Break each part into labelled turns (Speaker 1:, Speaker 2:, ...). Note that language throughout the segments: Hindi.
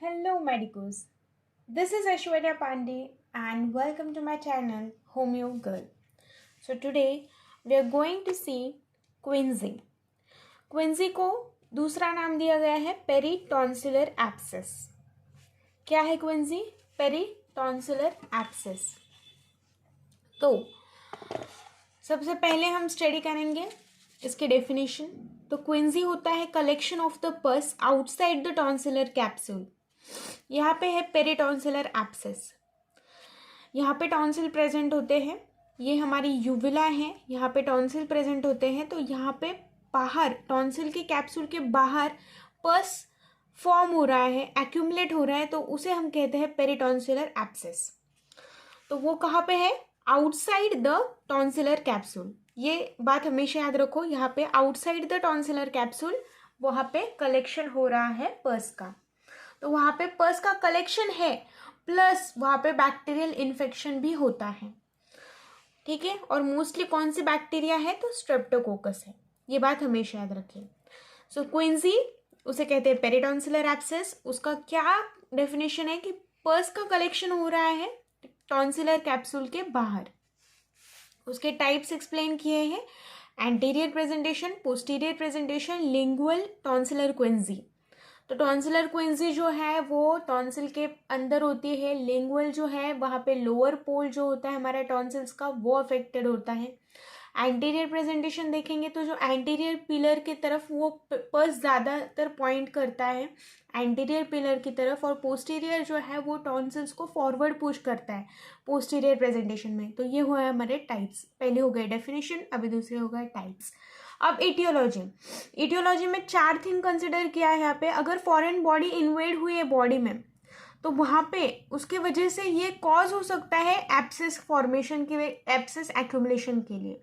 Speaker 1: Hello, Medicos. This is Aishwarya Pandey, and welcome to my channel Homeo Girl. So, today we are going to see क्विंजी. क्विंजी को दूसरा नाम दिया गया है पेरीटॉन्सिलर एब्सेस. क्या है क्विंजी? पेरीटॉन्सिलर एब्सेस. तो सबसे पहले हम स्टडी करेंगे इसकी डेफिनेशन. तो क्विंजी होता है कलेक्शन ऑफ द पस आउटसाइड द टॉन्सिलर कैप्सूल. यहाँ पे है पेरीटॉन्सिलर एब्सेस. यहाँ पे टॉन्सिल प्रेजेंट होते हैं. ये हमारी यूविला है. यहाँ पे टॉन्सिल प्रेजेंट होते हैं. तो यहाँ पे बाहर टॉन्सिल के कैप्सूल के बाहर पस फॉर्म हो रहा है, एक्यूमुलेट हो रहा है, तो उसे हम कहते हैं पेरीटॉन्सिलर एब्सेस. तो वो कहाँ पे है? Outside the tonsillar capsule. ये बात हमेशा याद रखो. यहाँ पे आउटसाइड द टॉन्सिलर कैप्सूल वहाँ पे कलेक्शन हो रहा है पस का. तो वहाँ पे पस का कलेक्शन है, प्लस वहाँ पे बैक्टीरियल इन्फेक्शन भी होता है. ठीक है. और मोस्टली कौन सी बैक्टीरिया है? तो स्ट्रेप्टोकोकस है. ये बात हमेशा याद रखिए. सो क्विंजी उसे कहते हैं पेरीटॉन्सिलर एब्सेस. उसका क्या डेफिनेशन है कि पस का कलेक्शन हो रहा है टॉन्सिलर कैप्सूल के बाहर. उसके टाइप्स एक्सप्लेन किए हैं. Anterior presentation, posterior presentation, lingual, tonsillar quinsy. तो टॉन्सिलर क्विंजी जो है वो टॉन्सिल के अंदर होती है. लिंगुअल जो है वहाँ पे लोअर पोल जो होता है हमारा टॉन्सिल्स का वो अफेक्टेड होता है. एंटीरियर प्रेजेंटेशन देखेंगे तो जो एंटीरियर पिलर की तरफ वो पस ज़्यादातर पॉइंट करता है एंटीरियर पिलर की तरफ, और पोस्टीरियर जो है वो टॉन्सिल्स को फॉरवर्ड पुश करता है पोस्टीरियर प्रेजेंटेशन में. तो ये हुआ है हमारे टाइप्स. पहले हो गए डेफिनेशन, अभी दूसरे हो गए टाइप्स. अब इटियोलॉजी में 4 थिंग कंसिडर किया है यहाँ पे. अगर फॉरेन बॉडी इन्वेड हुई है बॉडी में तो वहाँ पे उसके वजह से ये कॉज हो सकता है एब्सेस फॉर्मेशन के, एब्सेस एक्यूमुलेशन के लिए.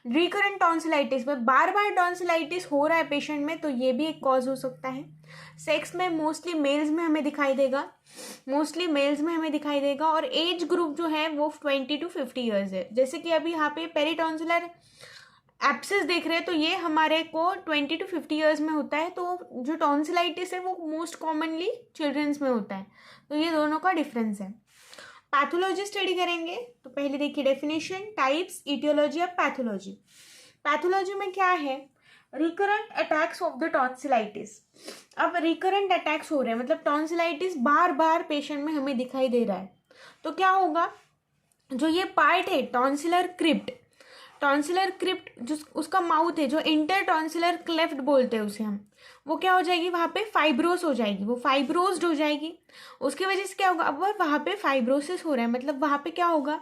Speaker 1: रिकरेंट टॉन्सिलाइटिस में बार बार टॉन्सिलाइटिस हो रहा है पेशेंट में, तो ये भी एक कॉज हो सकता है. सेक्स में मोस्टली मेल्स में हमें दिखाई देगा. और एज ग्रुप जो है वो 20 to 50 ईयर्स है. जैसे कि अभी यहाँ पे पेरीटॉन्सिलर एब्सेस देख रहे हैं तो ये हमारे को 20 to 50 ईयर्स में होता है. तो जो टॉन्सिलाइटिस है वो मोस्ट कॉमनली चिल्ड्रंस में होता है. तो ये दोनों का डिफरेंस है. पैथोलॉजी स्टडी करेंगे. तो पहले देखिए डेफिनेशन, टाइप्स, इटियोलॉजी. अब पैथोलॉजी में क्या है? Recurrent attacks of the tonsillitis. अब रिकरेंट अटैक्स हो रहे हैं मतलब टॉन्सिलाइटिस बार बार पेशेंट में हमें दिखाई दे रहा है. तो क्या होगा? जो ये पार्ट है टॉन्सिलर क्रिप्ट जो उसका माउथ है, जो इंटर टॉन्सिलर क्लेफ्ट बोलते हैं उसे हम, वो क्या हो जाएगी? वहाँ पे फाइब्रोस हो जाएगी, वो फाइब्रोस्ड हो जाएगी. उसकी वजह से क्या होगा? अब वहाँ पे फाइब्रोसिस हो रहा है मतलब वहाँ पे क्या होगा?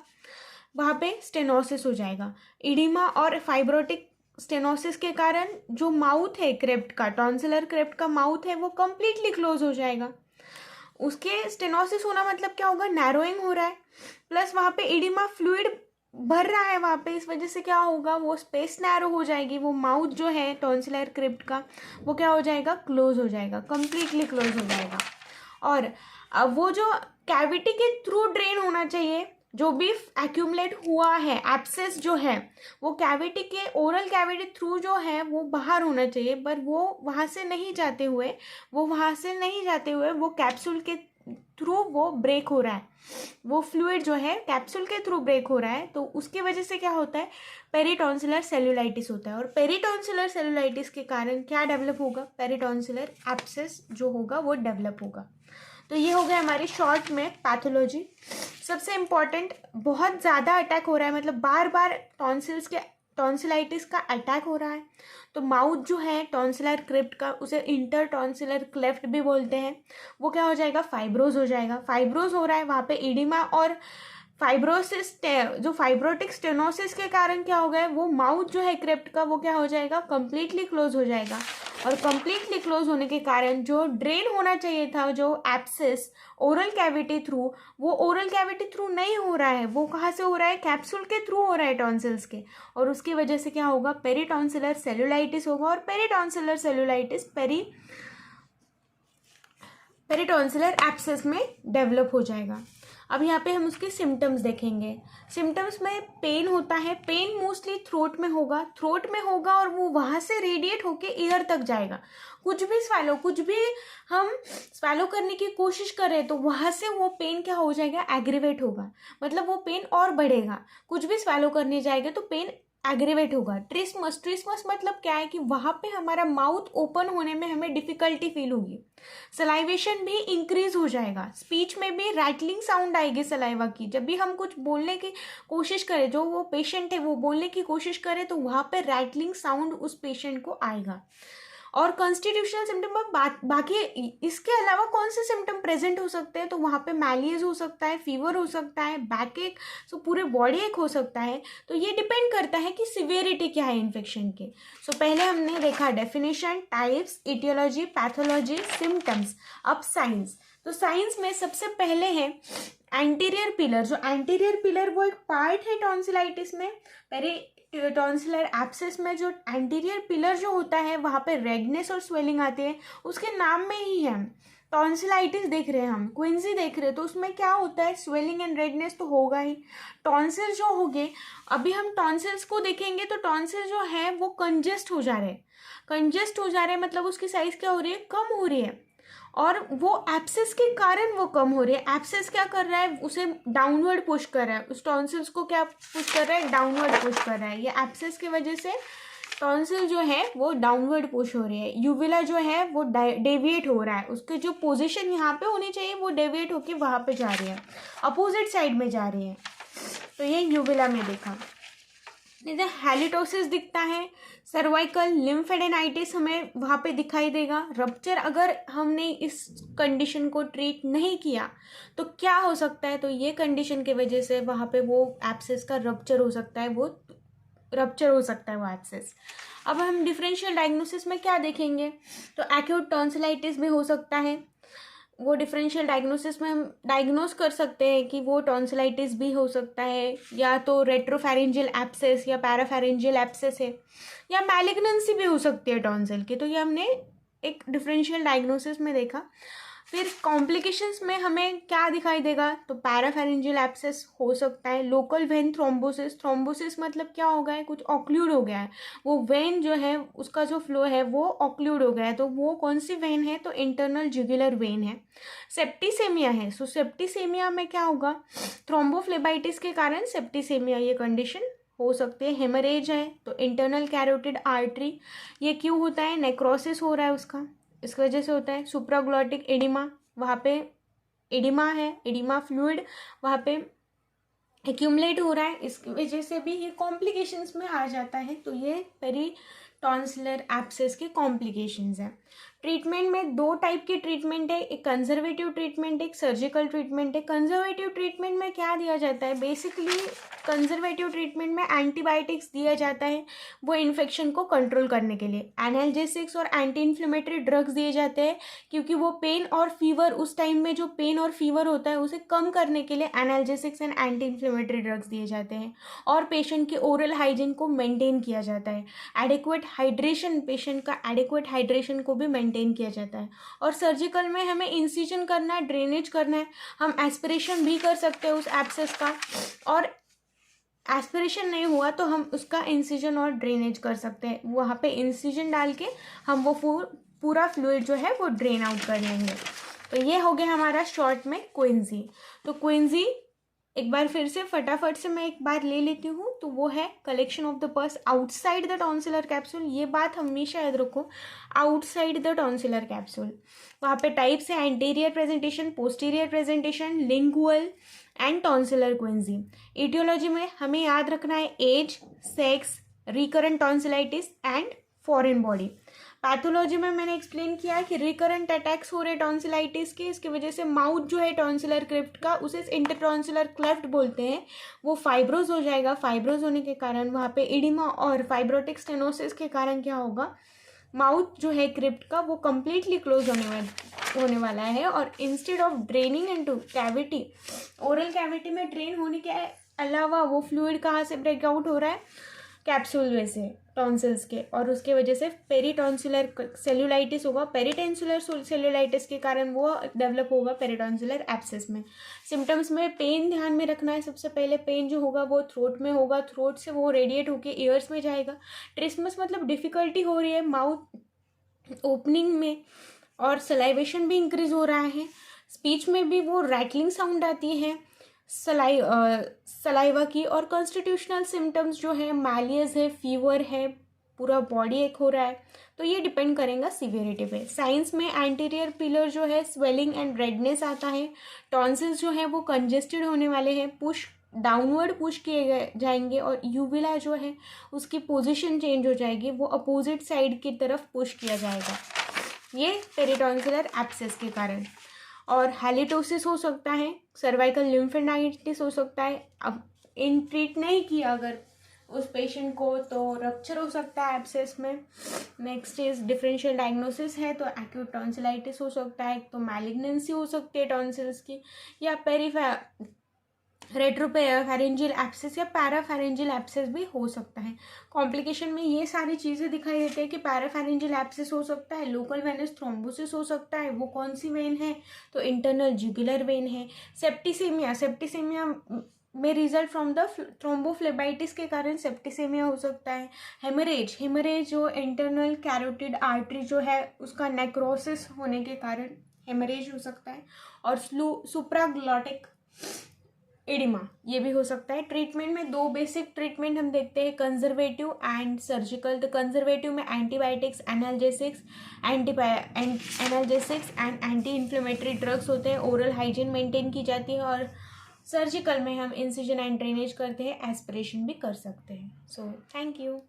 Speaker 1: वहाँ पे स्टेनोसिस हो जाएगा. इडिमा और फाइब्रोटिक स्टेनोसिस के कारण जो माउथ है क्रेप्ट का, टॉन्सिलर क्रेप्ट का माउथ है वो कंप्लीटली क्लोज हो जाएगा. उसके स्टेनोसिस होना मतलब क्या होगा? नैरोइंग हो रहा है, प्लस वहाँ पे इडिमा फ्लूइड भर रहा है वहाँ पे. इस वजह से क्या होगा? वो स्पेस नैरो हो जाएगी. वो माउथ जो है टॉन्सिलर क्रिप्ट का वो क्या हो जाएगा? क्लोज हो जाएगा, कंप्लीटली क्लोज हो जाएगा. और वो जो कैविटी के थ्रू ड्रेन होना चाहिए, जो भी एक्यूमुलेट हुआ है एब्सेस जो है वो कैविटी के ओरल कैविटी थ्रू जो है वो बाहर होना चाहिए, पर वो वहाँ से नहीं जाते हुए वो कैप्सूल के थ्रू वो ब्रेक हो रहा है. वो फ्लूइड जो है कैप्सूल के थ्रू ब्रेक हो रहा है. तो उसकी वजह से क्या होता है? पेरीटॉन्सिलर सेल्यूलाइटिस होता है. और पेरीटॉन्सिलर सेल्यूलाइटिस के कारण क्या डेवलप होगा? पेरीटॉन्सिलर एब्सेस जो होगा वो डेवलप होगा. तो ये हो गया हमारी शॉर्ट में पैथोलॉजी. सबसे इम्पॉर्टेंट, बहुत ज़्यादा अटैक हो रहा है मतलब बार बार टॉन्सिलाइटिस का अटैक हो रहा है. तो माउथ जो है टॉन्सिलर क्रिप्ट का, उसे इंटर टॉन्सिलर क्लेफ्ट भी बोलते हैं, वो क्या हो जाएगा? फाइब्रोज हो जाएगा. फाइब्रोज हो रहा है वहाँ पे इडिमा और फाइब्रोसिस, जो फाइब्रोटिक स्टेनोसिस के कारण क्या हो गया? वो माउथ जो है क्रिप्ट का वो क्या हो जाएगा? कंप्लीटली क्लोज हो जाएगा. और कंप्लीटली क्लोज होने के कारण जो ड्रेन होना चाहिए था, जो एब्सेस ओरल कैविटी थ्रू, वो ओरल कैविटी थ्रू नहीं हो रहा है. वो कहाँ से हो रहा है? कैप्सूल के थ्रू हो रहा है टॉन्सिल्स के. और उसकी वजह से क्या होगा? पेरीटॉन्सिलर सेल्यूलाइटिस होगा. और पेरीटॉन्सिलर सेल्यूलाइटिस पेरीटॉन्सिलर एब्सेस में डेवलप हो जाएगा. अब यहाँ पे हम उसके सिम्टम्स देखेंगे। सिम्टम्स में पेन होता है, पेन मोस्टली थ्रोट में होगा और वो वहाँ से रेडिएट होके ईयर तक जाएगा। कुछ भी हम स्वैलो करने की कोशिश करें तो वहाँ से वो पेन क्या हो जाएगा, एग्रीवेट होगा, मतलब वो पेन और बढ़ेगा। कुछ भी स्वैलो करने जाएगा तो पेन एग्रीवेट होगा। ट्रिस्मस मतलब क्या है कि वहाँ पे हमारा माउथ ओपन होने में हमें डिफिकल्टी फील होगी, सलाइवेशन भी इंक्रीज हो जाएगा, स्पीच में भी रैटलिंग साउंड आएगी सलाइवा की। जब भी हम कुछ बोलने की कोशिश करें, जो वो पेशेंट है वो बोलने की कोशिश करे तो वहाँ पे रैटलिंग साउंड उस पेशेंट को आएगा। और कॉन्स्टिट्यूशनल सिम्टम बाकी इसके अलावा कौन से सिम्टम प्रेजेंट हो सकते हैं, तो वहाँ पे मैलियस हो सकता है, फीवर हो सकता है, बैक एक, सो पूरे बॉडी एक हो सकता है। तो ये डिपेंड करता है कि सिवियरिटी क्या है इन्फेक्शन के। सो पहले हमने देखा definition, types, etiology, pathology, symptoms. अब साइंस। तो साइंस में सबसे पहले है एंटीरियर पिलर। जो एंटीरियर पिलर वो एक पार्ट है टॉन्सिलाइटिस में। टॉन्सिलर एब्सेस में जो एंटीरियर पिलर जो होता है वहाँ पे रेडनेस और स्वेलिंग आती है, उसके नाम में ही है। टॉन्सिलाइटिस देख रहे हैं हम, क्विंसी देख रहे हैं, तो उसमें क्या होता है, स्वेलिंग एंड रेडनेस तो होगा ही। टॉन्सिल जो हो गए, अभी हम टॉन्सिल्स को देखेंगे तो टॉन्सिल जो है वो कंजेस्ट हो जा रहे हैं, मतलब उसकी साइज क्या हो रही है, कम हो रही है, और वो एब्सेस के कारण वो कम हो रही है। एब्सेस क्या कर रहा है, उसे डाउनवर्ड पुश कर रहा है, उस टॉन्सिल्स को क्या पुश कर रहा है, डाउनवर्ड पुश कर रहा है। ये एब्सेस की वजह से टॉन्सिल जो है वो डाउनवर्ड पुश हो रही है। यूविला जो है वो डेविएट हो रहा है, उसके जो पोजीशन यहाँ पे होनी चाहिए वो डेविएट होके वहाँ पे जा रही है, अपोजिट साइड में जा रही है। तो ये यूविला में देखा। जैसे हैलिटोसिस दिखता है, सर्वाइकल लिम्फेडेनाइटिस हमें वहाँ पे दिखाई देगा। रप्चर, अगर हमने इस कंडीशन को ट्रीट नहीं किया तो क्या हो सकता है, तो ये कंडीशन की वजह से वहाँ पे वो एब्सेस का रप्चर हो सकता है, वो एब्सेस। अब हम डिफरेंशियल डायग्नोसिस में क्या देखेंगे, तो एक्यूट टॉन्सिलाइटिस भी हो सकता है। वो डिफरेंशियल डायग्नोसिस में हम डायग्नोस कर सकते हैं कि वो टॉन्सिलाइटिस भी हो सकता है, या तो रेट्रोफेरेंजियल एब्सेस या पैराफेरेंजियल एब्सेस है, या मैलिग्नेंसी भी हो सकती है टॉन्सिल की। तो ये हमने एक डिफरेंशियल डायग्नोसिस में देखा। फिर कॉम्प्लिकेशंस में हमें क्या दिखाई देगा, तो पैराफेरेंजियल एब्सेस हो सकता है, लोकल वेन थ्रोम्बोसिस मतलब क्या हो गया है, कुछ ऑक्लूड हो गया है, वो वेन जो है उसका जो फ्लो है वो ऑक्लूड हो गया है। तो वो कौन सी वेन है, तो इंटरनल जुगुलर वेन है। सेप्टिसेमिया है, सो सेप्टिसेमिया में क्या होगा, थ्रोम्बोफ्लेबाइटिस के कारण सेप्टिसेमिया ये कंडीशन हो सकती है। हेमरेज है तो इंटरनल कैरोटिड आर्टरी, ये क्यों होता है, नेक्रोसिस हो रहा है उसका, इस वजह से होता है। सुप्राग्लॉटिक एडिमा, वहाँ पे एडिमा है, एडिमा फ्लूइड वहाँ पे एक्यूमुलेट हो रहा है, इसकी वजह से भी ये कॉम्प्लिकेशंस में आ जाता है। तो ये पेरीटॉन्सिलर एब्सेस के कॉम्प्लिकेशंस हैं। ट्रीटमेंट में दो टाइप की ट्रीटमेंट है, एक कंजर्वेटिव ट्रीटमेंट, एक सर्जिकल ट्रीटमेंट है। कंजर्वेटिव ट्रीटमेंट में क्या दिया जाता है, बेसिकली कंजर्वेटिव ट्रीटमेंट में एंटीबायोटिक्स दिया जाता है वो इन्फेक्शन को कंट्रोल करने के लिए। एनाल्जेसिक्स और एंटी इन्फ्लेमेटरी ड्रग्स दिए जाते हैं, क्योंकि वो पेन और फीवर, उस टाइम में जो पेन और फीवर होता है उसे कम करने के लिए analgesics and anti inflammatory drugs दिए जाते हैं। और पेशेंट की ओरल हाइजीन को मेंटेन किया जाता है। एडिक्वेट हाइड्रेशन, पेशेंट का एडिक्वेट हाइड्रेशन को भी मेंटेन किया जाता है। और सर्जिकल में हमें इंसिजन करना है, ड्रेनेज करना है, हम एस्पिरेशन भी कर सकते हैं उस एब्सेस का, और एस्पिरेशन नहीं हुआ तो हम उसका इंसिजन और ड्रेनेज कर सकते हैं। वहाँ पे इंसिजन डाल के हम वो पूरा फ्लूइड जो है वो ड्रेन आउट कर लेंगे। तो ये हो गया हमारा शॉर्ट में क्विंसी। तो क्विंसी एक बार फिर से फटाफट से मैं एक बार ले लेती हूँ, तो वो है कलेक्शन ऑफ द पस आउटसाइड द टॉन्सिलर कैप्सूल। ये बात हमेशा याद रखो, आउटसाइड द टॉन्सिलर कैप्सूल। वहाँ पे टाइप्स है anterior presentation, posterior presentation, lingual and tonsillar quinsy. Etiology में हमें याद रखना है age, sex, recurrent tonsillitis and foreign body. Pathology में मैंने एक्सप्लेन किया कि रिकरेंट अटैक्स हो रहे टॉन्सिलाइटिस के, इसकी वजह से माउथ जो है टॉन्सिलर क्रिप्ट का, उसे इंटरटॉन्सिलर क्लेफ्ट बोलते हैं, वो फाइब्रोज हो जाएगा। फाइब्रोज होने के कारण वहाँ पे इडिमा और फाइब्रोटिक स्टेनोसिस के कारण क्या होगा, माउथ जो है क्रिप्ट का वो कम्प्लीटली क्लोज होने वाला है। और instead of draining into cavity, oral cavity में ड्रेन होने के अलावा वो फ्लूइड कहाँ से ब्रेकआउट हो रहा है, कैप्सूल वैसे टॉन्सिल्स के, और उसके वजह से पेरीटॉन्सिलर सेल्यूलाइटिस होगा। पेरीटेंसुलर सेल्यूलाइटिस के कारण वो डेवलप होगा पेरीटॉन्सिलर एब्सेस में। सिम्टम्स में पेन ध्यान में रखना है। सबसे पहले पेन जो होगा वो थ्रोट में होगा, थ्रोट से वो रेडिएट होके ईयर्स में जाएगा। ट्रिस्मस मतलब डिफ़िकल्टी हो रही है माउथ ओपनिंग में, और सलाइवेशन भी इंक्रीज हो रहा है। स्पीच में भी वो रैटलिंग साउंड आती है सलाइवा की। और कॉन्स्टिट्यूशनल सिम्टम्स जो है मैलियस है, फीवर है, पूरा बॉडी एक हो रहा है, तो ये डिपेंड करेगा सीवियरिटी पे। साइंस में एंटीरियर पिलर जो है स्वेलिंग एंड रेडनेस आता है। टॉन्सिल्स जो है वो कंजेस्टेड होने वाले हैं, पुश डाउनवर्ड पुश किए जाएंगे, और यूविला जो है उसकी पोजीशन चेंज हो जाएगी, वो अपोजिट साइड की तरफ पुश किया जाएगा, ये पेरिटॉन्सिलर एब्सेस के कारण। और हैलिटोसिस हो सकता है, सर्वाइकल लिम्फेडाइटिस हो सकता है। अब इन ट्रीट नहीं किया अगर उस पेशेंट को तो रप्चर हो सकता है एब्सेस में। नेक्स्ट इज डिफरेंशियल डायग्नोसिस है तो एक्यूट टॉन्सिलाइटिस हो सकता है, तो मैलिग्नेंसी हो सकती है टॉन्सिल्स की, या रेट्रोफैरिंजियल एब्सेस या पैराफैरिंजियल एब्सेस भी हो सकता है। कॉम्प्लिकेशन में ये सारी चीज़ें दिखाई देती है कि पैराफैरिंजियल एब्सेस हो सकता है, लोकल वेनस थ्रोम्बोसिस हो सकता है, वो कौन सी वेन है, तो इंटरनल जुगुलर वेन है। सेप्टिसेमिया में रिजल्ट फ्रॉम द थ्रोम्बोफ्लेबाइटिस के कारण सेप्टिसेमिया हो सकता है। हेमरेज जो इंटरनल कैरोटिड आर्टरी जो है उसका नेक्रोसिस होने के कारण हेमरेज हो सकता है। और सुप्राग्लॉटिक एडिमा ये भी हो सकता है। ट्रीटमेंट में दो बेसिक ट्रीटमेंट हम देखते हैं, कंजर्वेटिव एंड सर्जिकल। तो कंजर्वेटिव में antibiotics, analgesics and anti inflammatory drugs होते हैं, ओरल हाइजीन मेंटेन की जाती है। और सर्जिकल में हम इंसिजन एंड ड्रेनेज करते हैं, एस्पिरेशन भी कर सकते हैं। So thank you.